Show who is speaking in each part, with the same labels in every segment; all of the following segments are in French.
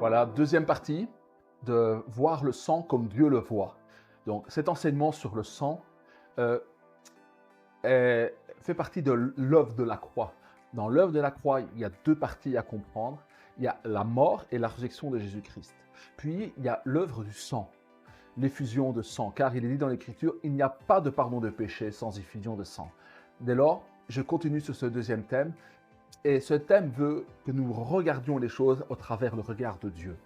Speaker 1: Voilà, deuxième partie, de voir le sang comme Dieu le voit. Donc cet enseignement sur le sang euh, fait partie de l'œuvre de la croix. Dans l'œuvre de la croix, il y a deux parties à comprendre. Il y a la mort et la résurrection de Jésus-Christ. Puis il y a l'œuvre du sang, l'effusion de sang. Car il est dit dans l'Écriture, il n'y a pas de pardon de péché sans effusion de sang. Dès lors, je continue sur ce deuxième thème. Et ce thème veut que nous regardions les choses au travers le regard de Dieu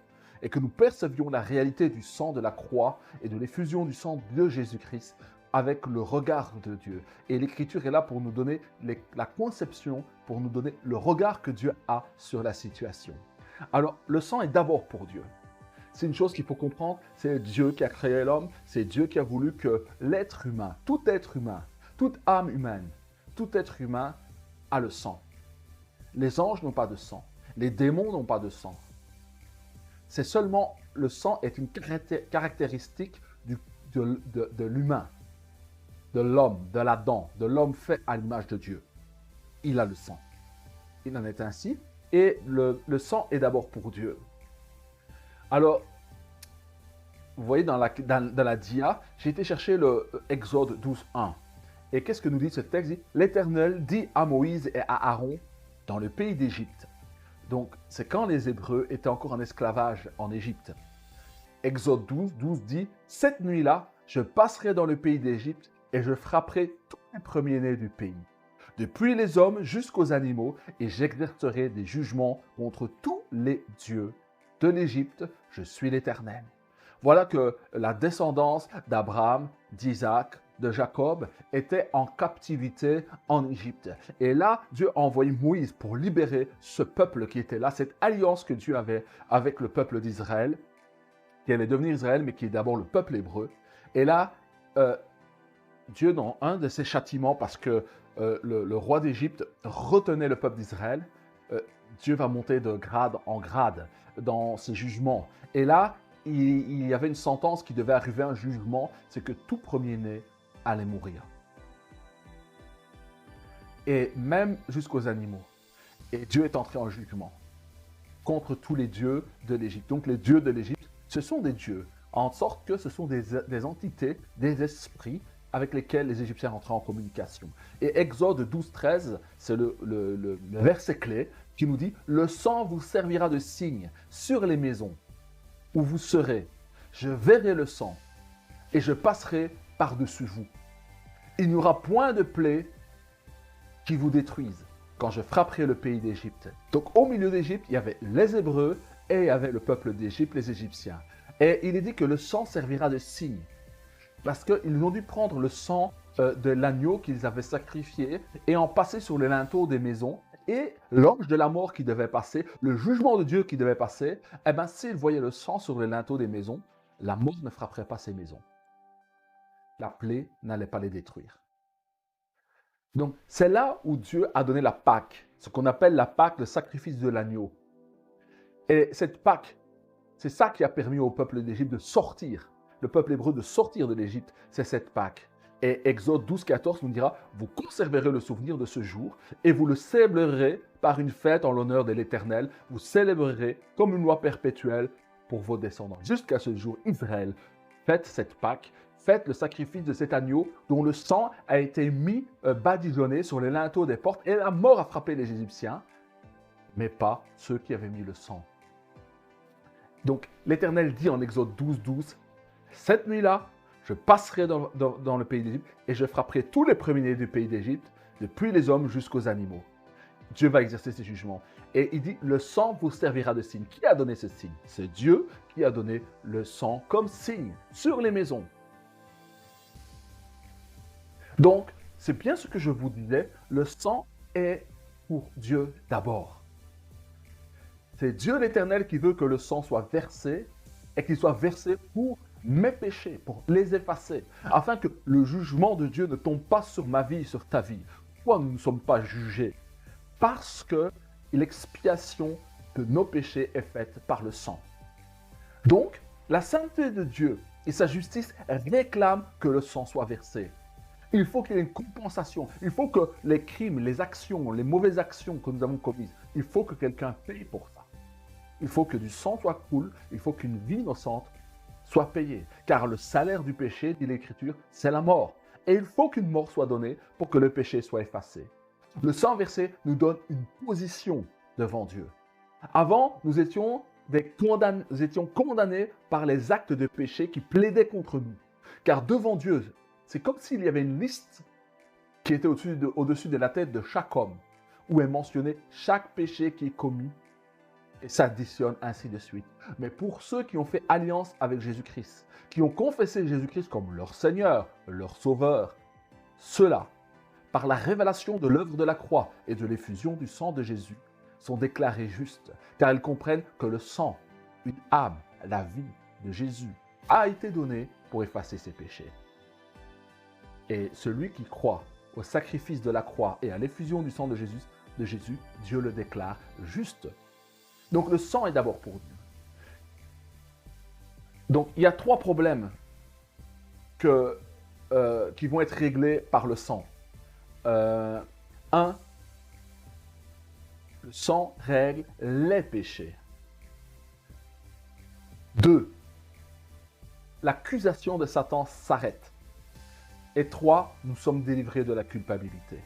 Speaker 1: et que nous percevions la réalité du sang de la croix et de l'effusion du sang de Jésus-Christ avec le regard de Dieu. Et l'Écriture est là pour nous donner la conception, pour nous donner le regard que Dieu a sur la situation. Alors, le sang est d'abord pour Dieu. C'est une chose qu'il faut comprendre, c'est Dieu qui a créé l'homme, c'est Dieu qui a voulu que l'être humain, toute âme humaine, tout être humain a le sang. Les anges n'ont pas de sang. Les démons n'ont pas de sang. C'est seulement le sang est une caractéristique de l'humain, de l'homme, de l'Adam, de l'homme fait à l'image de Dieu. Il a le sang. Il en est ainsi. Et le sang est d'abord pour Dieu. Alors, vous voyez dans la dia, j'ai été chercher le Exode 12.1. Et qu'est-ce que nous dit ce texte? L'Éternel dit à Moïse et à Aaron, dans le pays d'Égypte. Donc, c'est quand les Hébreux étaient encore en esclavage en Égypte. Exode 12 dit, « Cette nuit-là, je passerai dans le pays d'Égypte et je frapperai tous les premiers-nés du pays, depuis les hommes jusqu'aux animaux, et j'exercerai des jugements contre tous les dieux de l'Égypte. Je suis l'Éternel. » Voilà que la descendance d'Abraham, d'Isaac, de Jacob était en captivité en Égypte. Et là, Dieu a envoyé Moïse pour libérer ce peuple qui était là, cette alliance que Dieu avait avec le peuple d'Israël, qui allait devenir Israël, mais qui est d'abord le peuple hébreu. Et là, Dieu, dans un de ses châtiments, parce que le roi d'Égypte retenait le peuple d'Israël, Dieu va monter de grade en grade dans ses jugements. Et là, il y avait une sentence qui devait arriver, un jugement, c'est que tout premier-né allait mourir. Et même jusqu'aux animaux. Et Dieu est entré en jugement contre tous les dieux de l'Égypte. Donc les dieux de l'Égypte, ce sont des dieux, en sorte que ce sont des entités, des esprits avec lesquels les Égyptiens rentraient en communication. Et Exode 12.13, c'est le verset clé qui nous dit « Le sang vous servira de signe sur les maisons où vous serez. Je verrai le sang et je passerai par-dessus vous. Il n'y aura point de plaie qui vous détruise quand je frapperai le pays d'Égypte. » Donc au milieu d'Égypte, il y avait les Hébreux et il y avait le peuple d'Égypte, les Égyptiens. Et il est dit que le sang servira de signe. Parce qu'ils ont dû prendre le sang de l'agneau qu'ils avaient sacrifié et en passer sur les linteaux des maisons. Et l'ange de la mort qui devait passer, le jugement de Dieu qui devait passer, eh bien, s'il voyait le sang sur les linteaux des maisons, la mort ne frapperait pas ces maisons. La plaie n'allait pas les détruire. Donc, c'est là où Dieu a donné la Pâque, ce qu'on appelle la Pâque, le sacrifice de l'agneau. Et cette Pâque, c'est ça qui a permis au peuple d'Égypte de sortir, le peuple hébreu de sortir de l'Égypte, c'est cette Pâque. Et Exode 12.14 nous dira, « Vous conserverez le souvenir de ce jour et vous le célébrerez par une fête en l'honneur de l'Éternel. Vous célébrerez comme une loi perpétuelle pour vos descendants. » Jusqu'à ce jour, Israël, faites cette Pâque, faites le sacrifice de cet agneau dont le sang a été mis badigeonné sur les linteaux des portes et la mort a frappé les Égyptiens, mais pas ceux qui avaient mis le sang. Donc l'Éternel dit en Exode 12.12, « Cette nuit-là, je passerai dans le pays d'Égypte et je frapperai tous les premiers-nés du pays d'Égypte, depuis les hommes jusqu'aux animaux. » Dieu va exercer ses jugements. Et il dit, le sang vous servira de signe. Qui a donné ce signe? C'est Dieu qui a donné le sang comme signe sur les maisons. Donc, c'est bien ce que je vous disais, le sang est pour Dieu d'abord. C'est Dieu l'Éternel qui veut que le sang soit versé et qu'il soit versé pour mes péchés, pour les effacer, afin que le jugement de Dieu ne tombe pas sur ma vie, sur ta vie. Pourquoi nous ne sommes pas jugés? Parce que l'expiation de nos péchés est faite par le sang. Donc, la sainteté de Dieu et sa justice réclament que le sang soit versé. Il faut qu'il y ait une compensation. Il faut que les crimes, les actions, les mauvaises actions que nous avons commises, il faut que quelqu'un paye pour ça. Il faut que du sang soit coule, il faut qu'une vie innocente soit payée. Car le salaire du péché, dit l'Écriture, c'est la mort. Et il faut qu'une mort soit donnée pour que le péché soit effacé. Le sang versé nous donne une position devant Dieu. Avant, nous étions condamnés par les actes de péché qui plaidaient contre nous. Car devant Dieu, c'est comme s'il y avait une liste qui était au-dessus de la tête de chaque homme, où est mentionné chaque péché qui est commis, et s'additionne ainsi de suite. Mais pour ceux qui ont fait alliance avec Jésus-Christ, qui ont confessé Jésus-Christ comme leur Seigneur, leur Sauveur, ceux-là, par la révélation de l'œuvre de la croix et de l'effusion du sang de Jésus, sont déclarés justes, car ils comprennent que le sang, une âme, la vie de Jésus, a été donné pour effacer ses péchés. Et celui qui croit au sacrifice de la croix et à l'effusion du sang de Jésus, Dieu le déclare juste. Donc le sang est d'abord pour Dieu. Donc il y a 3 problèmes qui vont être réglés par le sang. 1, le sang règle les péchés. 2, l'accusation de Satan s'arrête. Et 3, nous sommes délivrés de la culpabilité.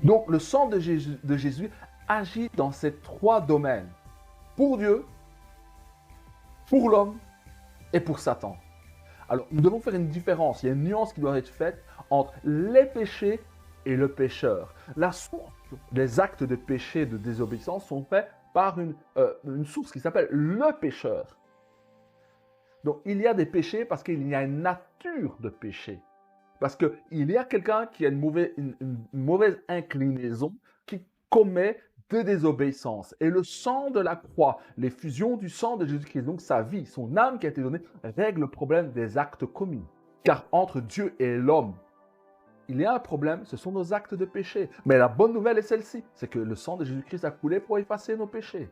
Speaker 1: Donc le sang de Jésus agit dans ces 3 domaines. Pour Dieu, pour l'homme et pour Satan. Alors nous devons faire une différence, il y a une nuance qui doit être faite entre les péchés et le pécheur. La source des actes de péché et de désobéissance sont faits par une source qui s'appelle le pécheur. Donc il y a des péchés parce qu'il y a une nature de péché. Parce qu'il y a quelqu'un qui a une mauvaise inclinaison, qui commet de désobéissance. Et le sang de la croix, l'effusion du sang de Jésus-Christ, donc sa vie, son âme qui a été donnée, règle le problème des actes commis. Car entre Dieu et l'homme, il y a un problème, ce sont nos actes de péché. Mais la bonne nouvelle est celle-ci, c'est que le sang de Jésus-Christ a coulé pour effacer nos péchés.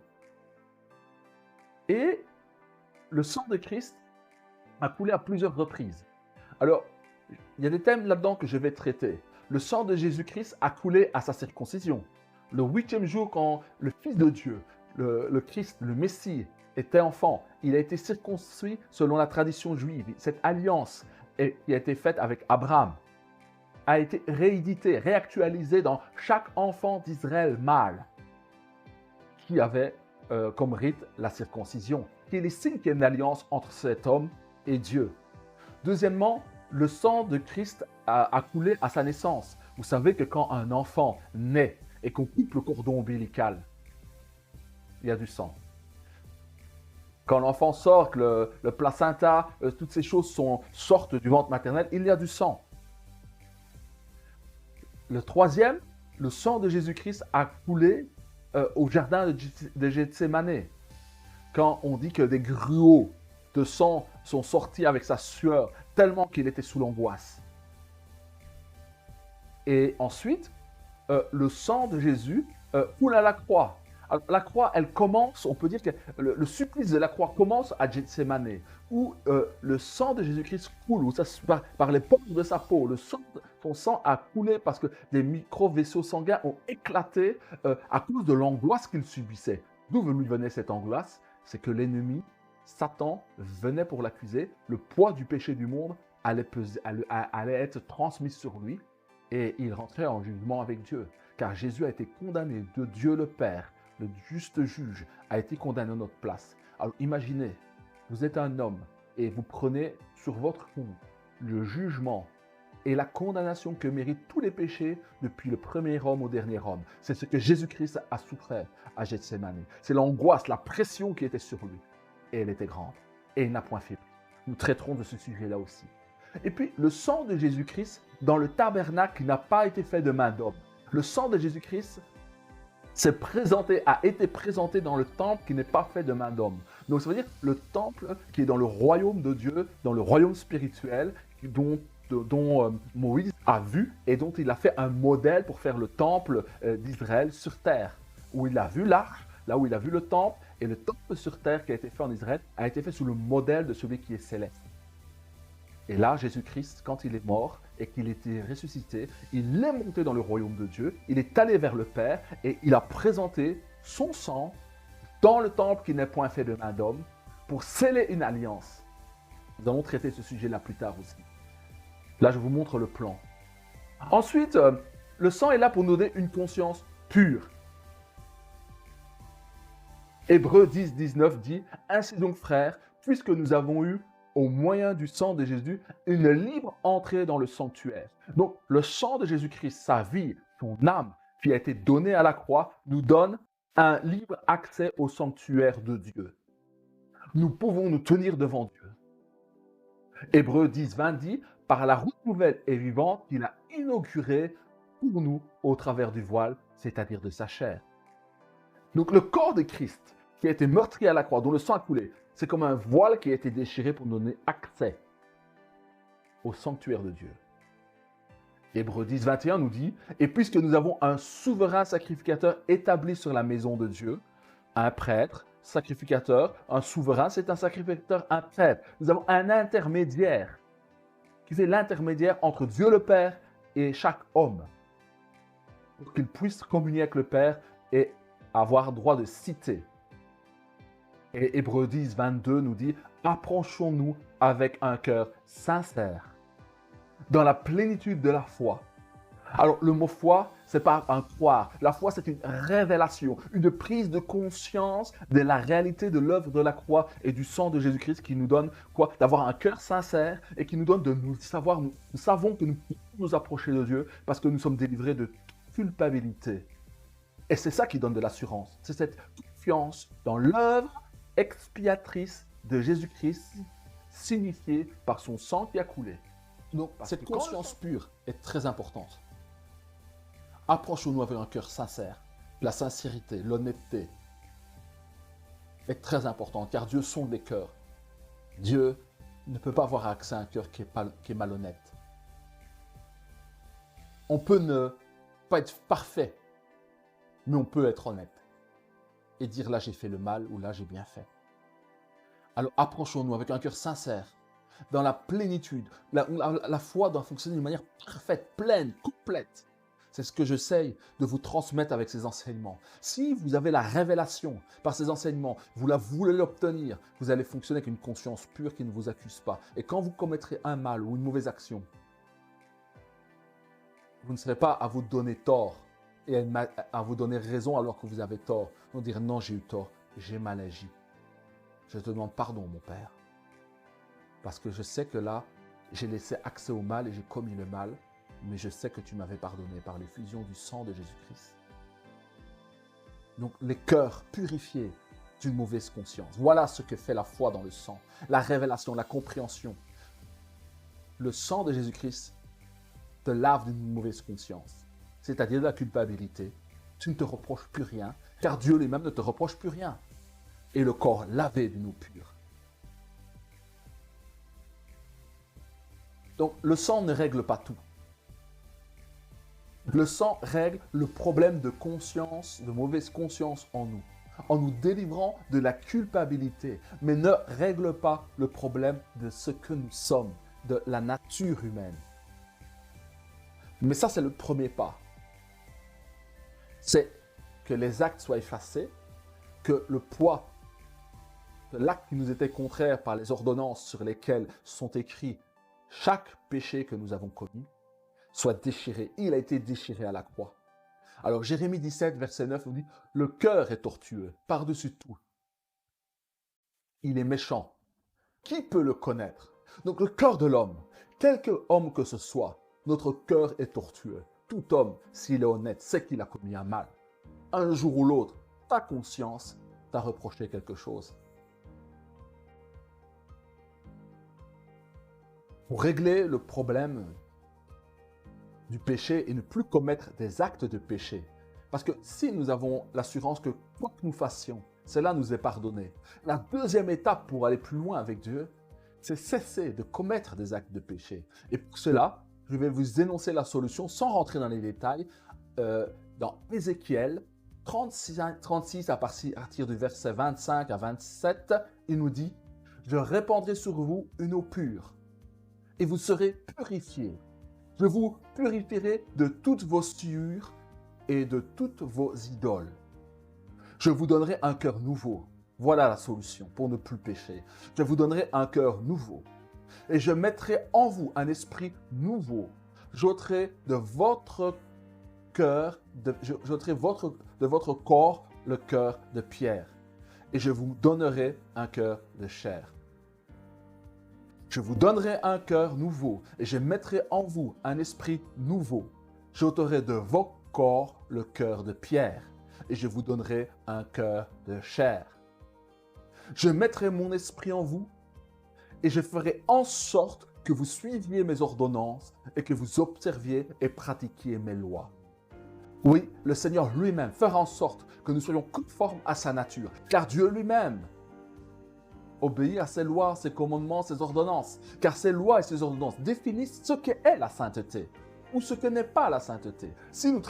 Speaker 1: Et le sang de Christ a coulé à plusieurs reprises. Alors, il y a des thèmes là-dedans que je vais traiter. Le sang de Jésus-Christ a coulé à sa circoncision. Le 8e jour, quand le Fils de Dieu, le Christ, le Messie, était enfant, il a été circoncis selon la tradition juive. Cette alliance qui a été faite avec Abraham a été rééditée, réactualisée dans chaque enfant d'Israël mâle qui avait comme rite la circoncision, qui est le signe qu'il y a une alliance entre cet homme et Dieu. Deuxièmement, le sang de Christ a coulé à sa naissance. Vous savez que quand un enfant naît et qu'on coupe le cordon ombilical, il y a du sang. Quand l'enfant sort, que le placenta, toutes ces choses sortent du ventre maternel, il y a du sang. Le troisième, le sang de Jésus-Christ a coulé au jardin de Gethsémane. Quand on dit que des gruaux de sang sont sortis avec sa sueur, tellement qu'il était sous l'angoisse. Et ensuite, le sang de Jésus coule à la croix. Alors, la croix, elle commence, on peut dire que le supplice de la croix commence à Gethsémane, où le sang de Jésus-Christ coule, où par les pores de sa peau, son sang a coulé parce que des micro-vaisseaux sanguins ont éclaté à cause de l'angoisse qu'il subissait. D'où lui venait cette angoisse? C'est que l'ennemi, Satan, venait pour l'accuser, le poids du péché du monde allait être transmis sur lui et il rentrait en jugement avec Dieu. Car Jésus a été condamné de Dieu le Père, le juste juge, a été condamné à notre place. Alors imaginez, vous êtes un homme et vous prenez sur votre compte le jugement et la condamnation que méritent tous les péchés depuis le premier homme au dernier homme. C'est ce que Jésus-Christ a souffert à Gethsémane. C'est l'angoisse, la pression qui était sur lui. Et elle était grande. Et il n'a point faibli. Nous traiterons de ce sujet-là aussi. Et puis, le sang de Jésus-Christ dans le tabernacle n'a pas été fait de main d'homme. Le sang de Jésus-Christ a été présenté dans le temple qui n'est pas fait de main d'homme. Donc, ça veut dire le temple qui est dans le royaume de Dieu, dans le royaume spirituel, dont Moïse a vu et dont il a fait un modèle pour faire le temple d'Israël sur terre. Où il a vu l'arche, là où il a vu le temple, et le temple sur terre qui a été fait en Israël a été fait sous le modèle de celui qui est céleste. Et là, Jésus-Christ, quand il est mort et qu'il était ressuscité, il est monté dans le royaume de Dieu, il est allé vers le Père et il a présenté son sang dans le temple qui n'est point fait de main d'homme, pour sceller une alliance. Nous allons traiter ce sujet-là plus tard aussi. Là, je vous montre le plan. Ensuite, le sang est là pour nous donner une conscience pure. Hébreux 10, 19 dit « Ainsi donc, frères, puisque nous avons eu, au moyen du sang de Jésus, une libre entrée dans le sanctuaire. » Donc, le sang de Jésus-Christ, sa vie, son âme, qui a été donnée à la croix, nous donne un libre accès au sanctuaire de Dieu. Nous pouvons nous tenir devant Dieu. Hébreux 10, 20 dit « Par la route nouvelle et vivante qu'il a inaugurée pour nous au travers du voile, c'est-à-dire de sa chair. » Donc le corps de Christ, qui a été meurtri à la croix, dont le sang a coulé, c'est comme un voile qui a été déchiré pour nous donner accès au sanctuaire de Dieu. Hébreux 10, 21 nous dit « Et puisque nous avons un souverain sacrificateur établi sur la maison de Dieu, un prêtre, sacrificateur, un souverain, c'est un sacrificateur, un prêtre. Nous avons un intermédiaire qui fait l'intermédiaire entre Dieu le Père et chaque homme pour qu'il puisse communier avec le Père et avoir droit de citer. » Et Hébreux 10, 22 nous dit « Approchons-nous avec un cœur sincère, dans la plénitude de la foi. » Alors, le mot foi, ce n'est pas un croire. La foi, c'est une révélation, une prise de conscience de la réalité de l'œuvre de la croix et du sang de Jésus-Christ qui nous donne quoi? D'avoir un cœur sincère et qui nous donne de nous savoir, nous savons que nous pouvons nous approcher de Dieu parce que nous sommes délivrés de toute culpabilité. Et c'est ça qui donne de l'assurance. C'est cette confiance dans l'œuvre expiatrice de Jésus-Christ, signifiée par son sang qui a coulé. Donc, cette conscience pure est très importante. Approchons-nous avec un cœur sincère. La sincérité, l'honnêteté est très importante, car Dieu sonde les cœurs. Dieu ne peut pas avoir accès à un cœur qui est malhonnête. On peut ne pas être parfait, mais on peut être honnête et dire là j'ai fait le mal ou là j'ai bien fait. Alors approchons-nous avec un cœur sincère, dans la plénitude. La foi doit fonctionner d'une manière parfaite, pleine, complète. C'est ce que j'essaye de vous transmettre avec ces enseignements. Si vous avez la révélation par ces enseignements, vous la voulez l'obtenir, vous allez fonctionner avec une conscience pure qui ne vous accuse pas. Et quand vous commettrez un mal ou une mauvaise action, vous ne serez pas à vous donner tort et à vous donner raison alors que vous avez tort. Vous dire non, j'ai eu tort, j'ai mal agi. Je te demande pardon, mon Père. Parce que je sais que là, j'ai laissé accès au mal et j'ai commis le mal. Mais je sais que tu m'avais pardonné par l'effusion du sang de Jésus-Christ. Donc, les cœurs purifiés d'une mauvaise conscience. Voilà ce que fait la foi dans le sang. La révélation, la compréhension. Le sang de Jésus-Christ te lave d'une mauvaise conscience, c'est-à-dire de la culpabilité. Tu ne te reproches plus rien, car Dieu lui-même ne te reproche plus rien. Et le corps lavé d'une eau pure. Donc, le sang ne règle pas tout. Le sang règle le problème de conscience, de mauvaise conscience en nous délivrant de la culpabilité, mais ne règle pas le problème de ce que nous sommes, de la nature humaine. Mais ça, c'est le premier pas. C'est que les actes soient effacés, que le poids de l'acte qui nous était contraire par les ordonnances sur lesquelles sont écrits chaque péché que nous avons commis, soit déchiré. Il a été déchiré à la croix. Alors Jérémie 17, verset 9 nous dit « Le cœur est tortueux, par-dessus tout. Il est méchant. Qui peut le connaître ?» Donc le cœur de l'homme, quelque homme que ce soit, notre cœur est tortueux. Tout homme, s'il est honnête, sait qu'il a commis un mal. Un jour ou l'autre, ta conscience t'a reproché quelque chose. Pour régler le problème du péché et ne plus commettre des actes de péché. Parce que si nous avons l'assurance que quoi que nous fassions, cela nous est pardonné. La deuxième étape pour aller plus loin avec Dieu, c'est cesser de commettre des actes de péché. Et pour cela, je vais vous énoncer la solution sans rentrer dans les détails. Dans Ézéchiel 36 à partir du verset 25 à 27, il nous dit « Je répandrai sur vous une eau pure et vous serez purifiés. Je vous purifierai de toutes vos souillures et de toutes vos idoles. Je vous donnerai un cœur nouveau. Voilà la solution pour ne plus pécher. Je vous donnerai un cœur nouveau. Et je mettrai en vous un esprit nouveau. J'ôterai de votre cœur, j'ôterai de votre corps le cœur de pierre. Et je vous donnerai un cœur de chair. Je vous donnerai un cœur nouveau et je mettrai en vous un esprit nouveau. J'ôterai de vos corps le cœur de pierre et je vous donnerai un cœur de chair. Je mettrai mon esprit en vous et je ferai en sorte que vous suiviez mes ordonnances et que vous observiez et pratiquiez mes lois. Oui, le Seigneur lui-même fera en sorte que nous soyons conformes à sa nature, car Dieu lui-même obéit à ses lois, ses commandements, ses ordonnances, car ces lois et ces ordonnances définissent ce qu'est la sainteté ou ce que n'est pas la sainteté. Si nous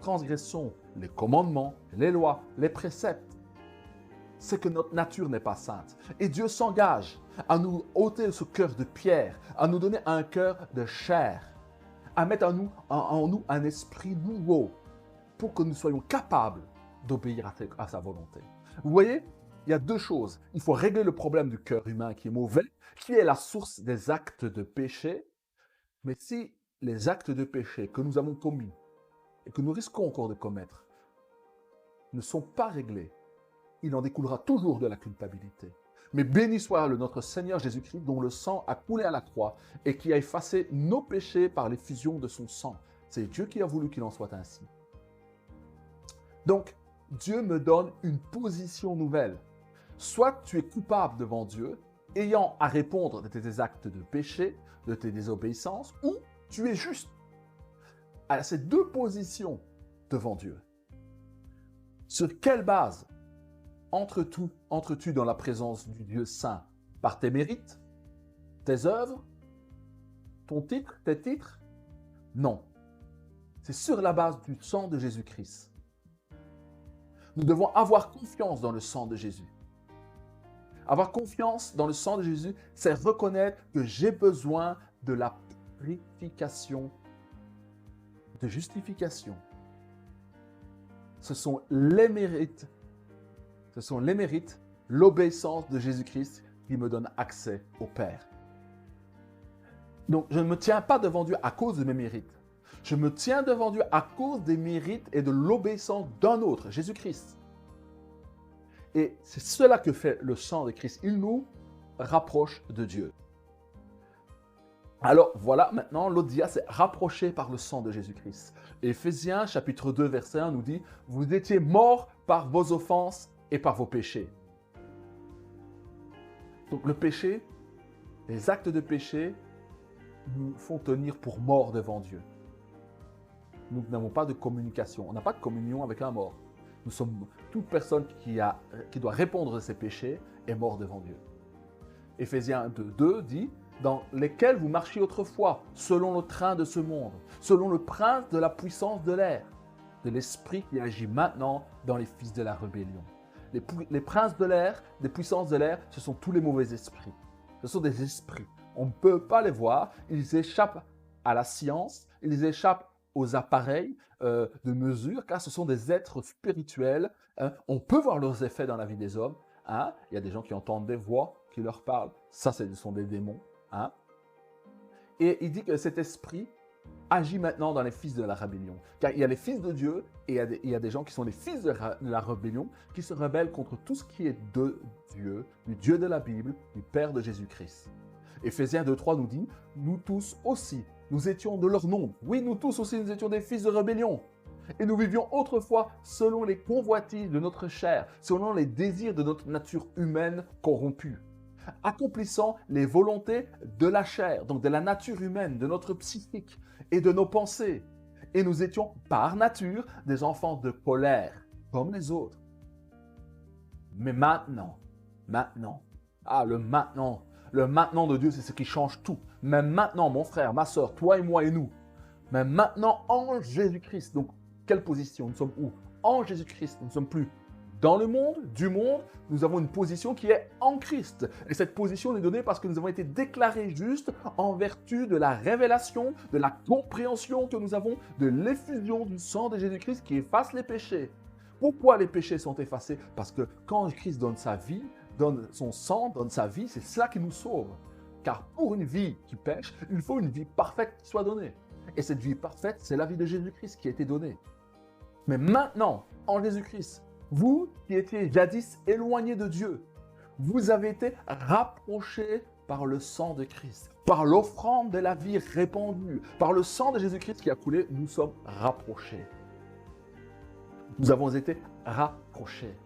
Speaker 1: transgressons les commandements, les lois, les préceptes, c'est que notre nature n'est pas sainte. Et Dieu s'engage à nous ôter ce cœur de pierre, à nous donner un cœur de chair, à mettre en nous un esprit nouveau pour que nous soyons capables d'obéir à sa volonté. Vous voyez, il y a deux choses. Il faut régler le problème du cœur humain qui est mauvais, qui est la source des actes de péché. Mais si les actes de péché que nous avons commis et que nous risquons encore de commettre ne sont pas réglés, il en découlera toujours de la culpabilité. Mais béni soit notre Seigneur Jésus-Christ, dont le sang a coulé à la croix et qui a effacé nos péchés par l'effusion de son sang. C'est Dieu qui a voulu qu'il en soit ainsi. Donc, Dieu me donne une position nouvelle. Soit tu es coupable devant Dieu, ayant à répondre de tes actes de péché, de tes désobéissances, ou tu es juste. À ces deux positions devant Dieu. Sur quelle base entres-tu dans la présence du Dieu saint? Par tes mérites? Tes œuvres? Ton titre? Tes titres? Non. C'est sur la base du sang de Jésus-Christ. Nous devons avoir confiance dans le sang de Jésus. Avoir confiance dans le sang de Jésus, c'est reconnaître que j'ai besoin de la purification, de justification. Ce sont les mérites, l'obéissance de Jésus-Christ qui me donne accès au Père. Donc, je ne me tiens pas devant Dieu à cause de mes mérites. Je me tiens devant Dieu à cause des mérites et de l'obéissance d'un autre, Jésus-Christ. Et c'est cela que fait le sang de Christ. Il nous rapproche de Dieu. Alors voilà, maintenant, l'Odia s'est rapproché par le sang de Jésus-Christ. Éphésiens, chapitre 2, verset 1, nous dit « Vous étiez morts par vos offenses et par vos péchés. » Donc le péché, les actes de péché nous font tenir pour morts devant Dieu. Nous n'avons pas de communication. On n'a pas de communion avec un mort. Nous sommes toute personne qui doit répondre de ses péchés est mort devant Dieu. Éphésiens 2 dit « Dans lesquels vous marchiez autrefois, selon le train de ce monde, selon le prince de la puissance de l'air, de l'esprit qui agit maintenant dans les fils de la rébellion. » Les princes de l'air, des puissances de l'air, ce sont tous les mauvais esprits. Ce sont des esprits. On ne peut pas les voir. Ils échappent à la science, ils échappent aux appareils de mesure, car ce sont des êtres spirituels. On peut voir leurs effets dans la vie des hommes. Il y a des gens qui entendent des voix qui leur parlent. Ça, ce sont des démons. Et il dit que cet esprit agit maintenant dans les fils de la rébellion. Car il y a les fils de Dieu et il y a des gens qui sont les fils de la rébellion qui se rebellent contre tout ce qui est de Dieu, du Dieu de la Bible, du Père de Jésus-Christ. Éphésiens 2.3 nous dit « Nous tous aussi, nous étions de leur nombre. Oui, nous tous aussi, nous étions des fils de rébellion. Et nous vivions autrefois selon les convoitises de notre chair, selon les désirs de notre nature humaine corrompue, accomplissant les volontés de la chair, donc de la nature humaine, de notre psychique et de nos pensées. Et nous étions par nature des enfants de colère, comme les autres. Mais maintenant, le maintenant de Dieu, c'est ce qui change tout. Même maintenant, mon frère, ma soeur, toi et moi et nous. Même maintenant, en Jésus-Christ. Donc, quelle position? Nous sommes où? En Jésus-Christ. Nous ne sommes plus dans le monde, du monde. Nous avons une position qui est en Christ. Et cette position est donnée parce que nous avons été déclarés justes en vertu de la révélation, de la compréhension que nous avons de l'effusion du sang de Jésus-Christ qui efface les péchés. Pourquoi les péchés sont effacés? Parce que quand Christ donne sa vie, donne son sang, donne sa vie, c'est ça qui nous sauve. Car pour une vie qui pêche, il faut une vie parfaite qui soit donnée. Et cette vie parfaite, c'est la vie de Jésus-Christ qui a été donnée. Mais maintenant, en Jésus-Christ, vous qui étiez jadis éloignés de Dieu, vous avez été rapprochés par le sang de Christ, par l'offrande de la vie répandue, par le sang de Jésus-Christ qui a coulé, nous sommes rapprochés. Nous avons été rapprochés.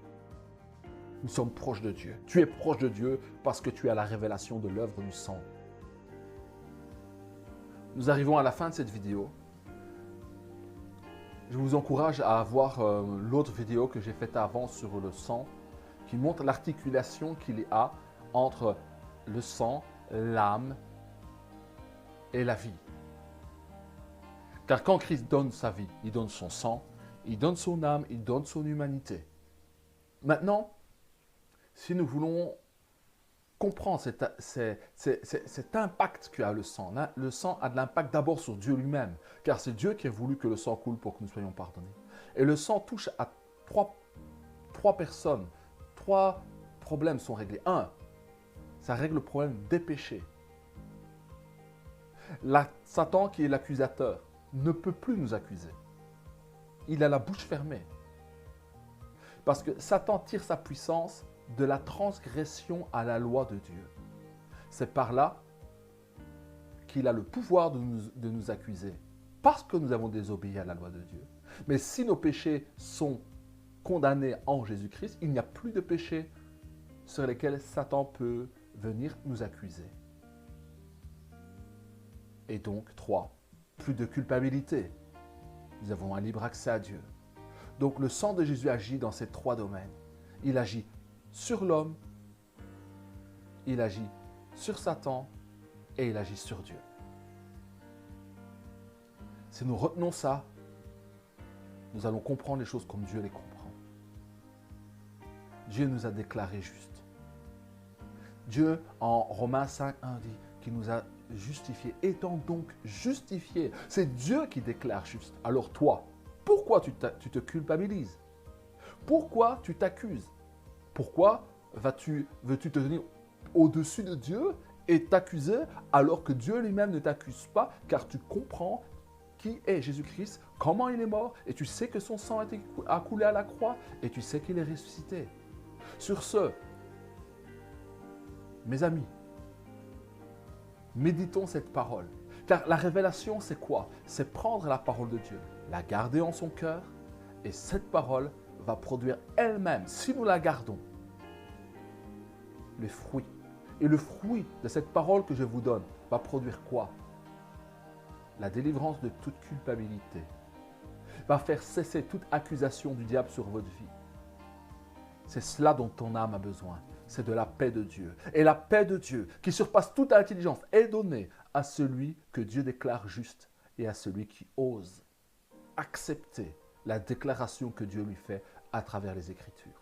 Speaker 1: Nous sommes proches de Dieu. Tu es proche de Dieu parce que tu as la révélation de l'œuvre du sang. Nous arrivons à la fin de cette vidéo. Je vous encourage à voir l'autre vidéo que j'ai faite avant sur le sang, qui montre l'articulation qu'il y a entre le sang, l'âme et la vie. Car quand Christ donne sa vie, il donne son sang, il donne son âme, il donne son humanité. Maintenant, si nous voulons comprendre cet impact qu'a le sang a de l'impact d'abord sur Dieu lui-même, car c'est Dieu qui a voulu que le sang coule pour que nous soyons pardonnés. Et le sang touche à trois personnes. 3 problèmes sont réglés. 1, ça règle le problème des péchés. Satan, qui est l'accusateur, ne peut plus nous accuser. Il a la bouche fermée. Parce que Satan tire sa puissance de la transgression à la loi de Dieu. C'est par là qu'il a le pouvoir de nous accuser, parce que nous avons désobéi à la loi de Dieu. Mais si nos péchés sont condamnés en Jésus-Christ, il n'y a plus de péchés sur lesquels Satan peut venir nous accuser. Et donc, 3, plus de culpabilité. Nous avons un libre accès à Dieu. Donc le sang de Jésus agit dans ces 3 domaines. Il agit sur l'homme, il agit sur Satan et il agit sur Dieu. Si nous retenons ça, nous allons comprendre les choses comme Dieu les comprend. Dieu nous a déclarés justes. Dieu, en Romains 5:1 dit qu'il nous a justifiés. Étant donc justifiés, c'est Dieu qui déclare juste. Alors toi, pourquoi tu te culpabilises? Pourquoi tu t'accuses? Pourquoi veux-tu te tenir au-dessus de Dieu et t'accuser alors que Dieu lui-même ne t'accuse pas, car tu comprends qui est Jésus-Christ, comment il est mort, et tu sais que son sang a coulé à la croix, et tu sais qu'il est ressuscité. Sur ce, mes amis, méditons cette parole. Car la révélation, c'est quoi? C'est prendre la parole de Dieu, la garder en son cœur, et cette parole va produire elle-même, si nous la gardons, les fruits. Et le fruit de cette parole que je vous donne va produire quoi? La délivrance de toute culpabilité. Va faire cesser toute accusation du diable sur votre vie. C'est cela dont ton âme a besoin. C'est de la paix de Dieu. Et la paix de Dieu, qui surpasse toute intelligence, est donnée à celui que Dieu déclare juste et à celui qui ose accepter la déclaration que Dieu lui fait à travers les Écritures.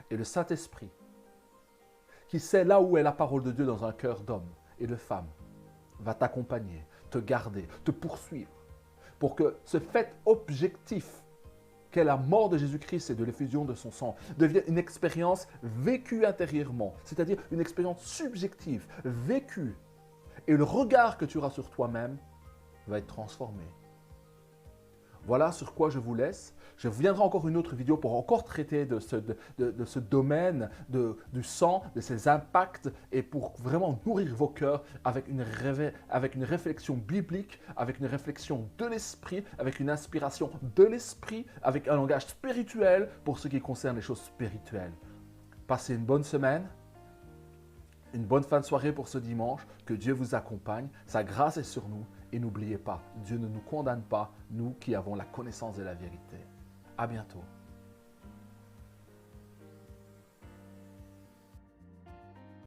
Speaker 1: Et le Saint-Esprit, qui sait là où est la parole de Dieu dans un cœur d'homme et de femme, va t'accompagner, te garder, te poursuivre, pour que ce fait objectif qu'est la mort de Jésus-Christ et de l'effusion de son sang devienne une expérience vécue intérieurement, c'est-à-dire une expérience subjective, vécue. Et le regard que tu auras sur toi-même va être transformé. Voilà sur quoi je vous laisse. Je viendrai encore une autre vidéo pour encore traiter de ce domaine du sang, de ses impacts et pour vraiment nourrir vos cœurs avec une réflexion biblique, avec une réflexion de l'esprit, avec une inspiration de l'esprit, avec un langage spirituel pour ce qui concerne les choses spirituelles. Passez une bonne semaine, une bonne fin de soirée pour ce dimanche, que Dieu vous accompagne, sa grâce est sur nous. Et n'oubliez pas, Dieu ne nous condamne pas, nous qui avons la connaissance de la vérité. À bientôt.